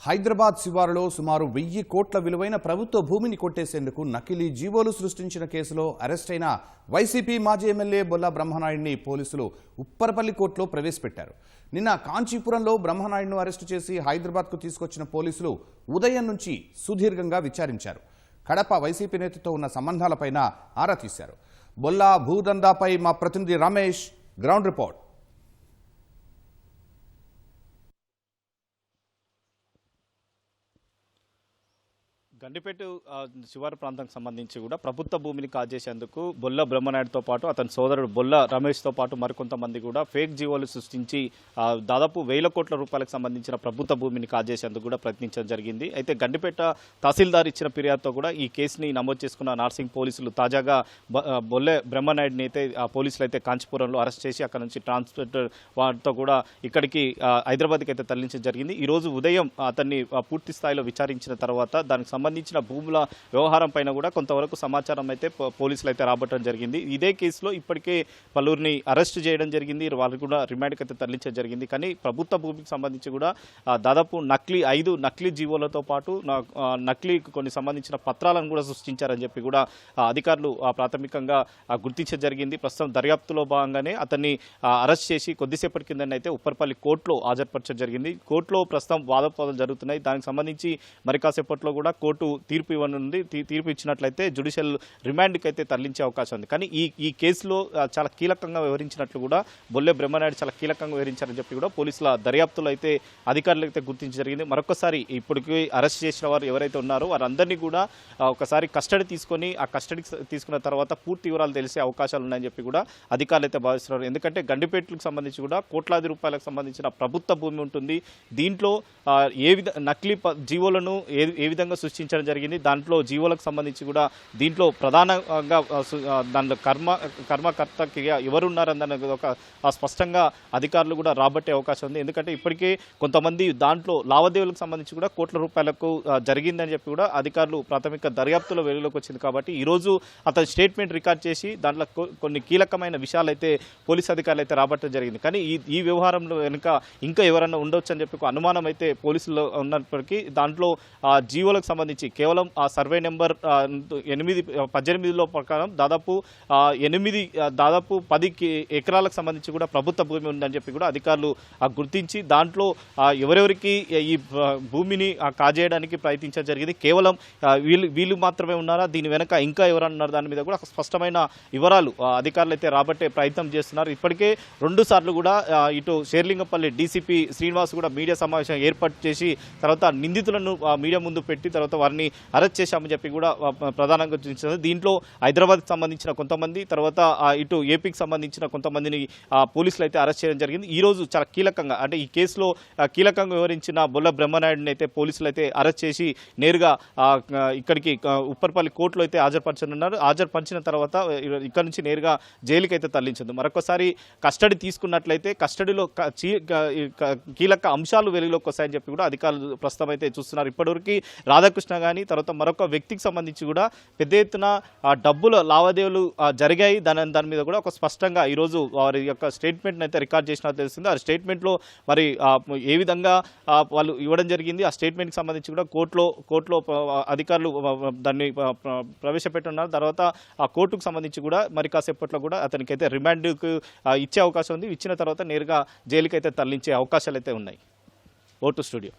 హైదరాబాద్ శివారులో సుమారు 1000 కోట్ల విలువైన ప్రభుత్వ భూమిని కొట్టేసేందుకు నకిలీ జీవోలు సృష్టించిన కేసులో అరెస్ట్ అయిన వైసీపీ మాజీ ఎమ్మెల్యే బొల్లా బ్రహ్మనాయుడిని పోలీసులు ఉప్పరపల్లి కోర్టులో ప్రవేశపెట్టారు. నిన్న కాంచీపురంలో బ్రహ్మనాయుడిని అరెస్టు చేసి హైదరాబాద్కు తీసుకొచ్చిన పోలీసులు ఉదయం నుంచి సుదీర్ఘంగా విచారించారు. కడప వైసీపీ నేతతో ఉన్న సంబంధాలపైన ఆరా తీశారు. బొల్లా భూదందాపై మా ప్రతినిధి రమేష్ గ్రౌండ్ రిపోర్ట్. గండిపేట శివారు ప్రాంతానికి సంబంధించి కూడా ప్రభుత్వ భూమిని కాజేసేందుకు బొల్ల బ్రహ్మనాయుడుతో పాటు అతని సోదరుడు బొల్ల రమేష్తో పాటు మరికొంతమంది కూడా ఫేక్ జీవోలు సృష్టించి దాదాపు 1000 కోట్ల రూపాయలకు సంబంధించిన ప్రభుత్వ భూమిని కాజేసేందుకు కూడా ప్రయత్నించడం జరిగింది. అయితే గండిపేట తహసీల్దార్ ఇచ్చిన ఫిర్యాదుతో కూడా ఈ కేసుని నమోదు చేసుకున్న నార్సింగ్ పోలీసులు తాజాగా బొల్లె బ్రహ్మనాయుడిని అయితే పోలీసులు అయితే కాంచీపురంలో అరెస్ట్ చేసి అక్కడ నుంచి ట్రాన్స్పోర్ట్ వారితో కూడా ఇక్కడికి హైదరాబాద్కి అయితే తరలించడం జరిగింది. ఈరోజు ఉదయం అతన్ని పూర్తి స్థాయిలో విచారించిన తర్వాత దానికి సంబంధించిన భూముల వ్యవహారం పైన కూడా కొంతవరకు సమాచారం అయితే పోలీసులు అయితే రాబట్టడం జరిగింది. ఇదే కేసులో ఇప్పటికే పలువురిని అరెస్ట్ చేయడం జరిగింది. వాళ్ళు కూడా రిమాండ్కి అయితే తరలించడం జరిగింది. కానీ ప్రభుత్వ భూమికి సంబంధించి కూడా దాదాపు 5 నకిలీ జీవోలతో పాటు నకిలీ కొన్ని సంబంధించిన పత్రాలను కూడా సృష్టించారని చెప్పి కూడా అధికారులు ప్రాథమికంగా గుర్తించడం జరిగింది. ప్రస్తుతం దర్యాప్తులో భాగంగానే అతన్ని అరెస్ట్ చేసి కొద్దిసేపటి కింద అయితే ఉప్పర్పల్లి కోర్టులో హాజరుపరచడం జరిగింది. కోర్టులో ప్రస్తుతం వాదోపవాదాలు జరుగుతున్నాయి. దానికి సంబంధించి మరి కాసేపట్లో కూడా కోర్టు తీర్పు ఇవ్వనుంది. తీర్పు ఇచ్చినట్లయితే జ్యుడిషియల్ రిమాండ్కి అయితే తరలించే అవకాశం ఉంది. కానీ ఈ కేసులో చాలా కీలకంగా వ్యవహరించినట్లు కూడా బొల్లె బ్రహ్మనాయుడు చాలా కీలకంగా వ్యవహరించారని చెప్పి కూడా పోలీసుల దర్యాప్తులో అయితే అధికారులు అయితే గుర్తించడం జరిగింది. మరొకసారి ఇప్పటికి అరెస్ట్ చేసిన వారు ఎవరైతే ఉన్నారో వారందరినీ కూడా ఒకసారి కస్టడీ తీసుకొని ఆ కస్టడీకి తీసుకున్న తర్వాత పూర్తి వివరాలు తెలిసే అవకాశాలు ఉన్నాయని చెప్పి కూడా అధికారులు అయితే భావిస్తున్నారు. ఎందుకంటే గండిపేటలకు సంబంధించి కూడా కోట్లాది రూపాయలకు సంబంధించిన ప్రభుత్వ భూమి ఉంటుంది. దీంట్లో నకిలీ జీవోలను ఏ విధంగా సృష్టించడం జరిగింది, దాంట్లో జీవోలకు సంబంధించి కూడా దీంట్లో ప్రధానంగా దాంట్లో కర్మకర్తకి ఎవరున్నారన్న ఒక స్పష్టంగా అధికారులు కూడా రాబట్టే అవకాశం ఉంది. ఎందుకంటే ఇప్పటికే కొంతమంది దాంట్లో లావాదేవీలకు సంబంధించి కూడా కోట్ల రూపాయలకు జరిగిందని చెప్పి కూడా అధికారులు ప్రాథమిక దర్యాప్తులో వెలుగులోకి వచ్చింది. కాబట్టి ఈరోజు అతని స్టేట్మెంట్ రికార్డ్ చేసి దాంట్లో కొన్ని కీలకమైన విషయాలు అయితే పోలీసు అధికారులు అయితే రాబట్టడం జరిగింది. కానీ ఈ వ్యవహారంలో వెనుక ఇంకా ఎవరన్నా ఉండొచ్చు అని చెప్పి అనుమానం అయితే పోలీసుల్లో ఉన్నప్పటికీ దాంట్లో జీవోలకు సంబంధించి కేవలం ఆ సర్వే నెంబర్ 18లో ప్రకారం దాదాపు 10 ఎకరాలకు సంబంధించి కూడా ప్రభుత్వ భూమి ఉందని చెప్పి కూడా అధికారులు గుర్తించి దాంట్లో ఎవరెవరికి ఈ భూమిని కాజేయడానికి ప్రయత్నించడం జరిగింది. కేవలం వీళ్ళు మాత్రమే ఉన్నారా, దీని వెనక ఇంకా ఎవరన్నారు దాని మీద కూడా స్పష్టమైన వివరాలు అధికారులు అయితే రాబట్టే ప్రయత్నం చేస్తున్నారు. ఇప్పటికే 2 సార్లు కూడా ఇటు షేర్లింగపల్లి డీసీపీ శ్రీనివాస్ కూడా మీడియా సమావేశం ఏర్పాటు చేసి తర్వాత నిందితులను మీడియా ముందు పెట్టి తర్వాత వారిని అరెస్ట్ చేశామని చెప్పి కూడా ప్రధానంగా చూపించారు. దీంట్లో హైదరాబాద్కి సంబంధించిన కొంతమంది తర్వాత ఇటు ఏపీకి సంబంధించిన కొంతమందిని పోలీసులు అయితే అరెస్ట్ చేయడం జరిగింది. ఈ రోజు చాలా కీలకంగా అంటే ఈ కేసులో కీలకంగా వివరించిన బొల్ల బ్రహ్మనాయుడిని అయితే పోలీసులు అయితే అరెస్ట్ చేసి నేరుగా ఇక్కడికి ఉప్పర్పల్లి కోర్టులో అయితే హాజరుపరచనున్నారు. హాజరుపరిచిన తర్వాత ఇక్కడ నుంచి నేరుగా జైలుకి అయితే తరలించింది. మరొకసారి కస్టడీ తీసుకున్నట్లయితే కస్టడీలో కీలక అంశాలు వెలుగులోకి వస్తాయని చెప్పి కూడా అధికారులు ప్రస్తుతం అయితే చూస్తున్నారు. ఇప్పటివరకు రాధాకృష్ణ కానీ తర్వాత మరొక వ్యక్తికి సంబంధించి కూడా పెద్ద ఎత్తున డబ్బుల లావాదేవీలు జరిగాయి. దాని మీద కూడా ఒక స్పష్టంగా ఈరోజు వారి యొక్క స్టేట్మెంట్ అయితే రికార్డ్ చేసినట్టు తెలిసింది. ఆ స్టేట్మెంట్లో మరి ఏ విధంగా వాళ్ళు ఇవ్వడం జరిగింది, ఆ స్టేట్మెంట్కి సంబంధించి కూడా కోర్టులో అధికారులు దాన్ని ప్రవేశపెట్టున్నారు. తర్వాత ఆ కోర్టుకు సంబంధించి కూడా మరి కాసేపట్లో కూడా అతనికి అయితే రిమాండ్కు ఇచ్చే అవకాశం ఉంది. ఇచ్చిన తర్వాత నేరుగా జైలుకి అయితే తరలించే అవకాశాలు అయితే ఉన్నాయి. Vote studio.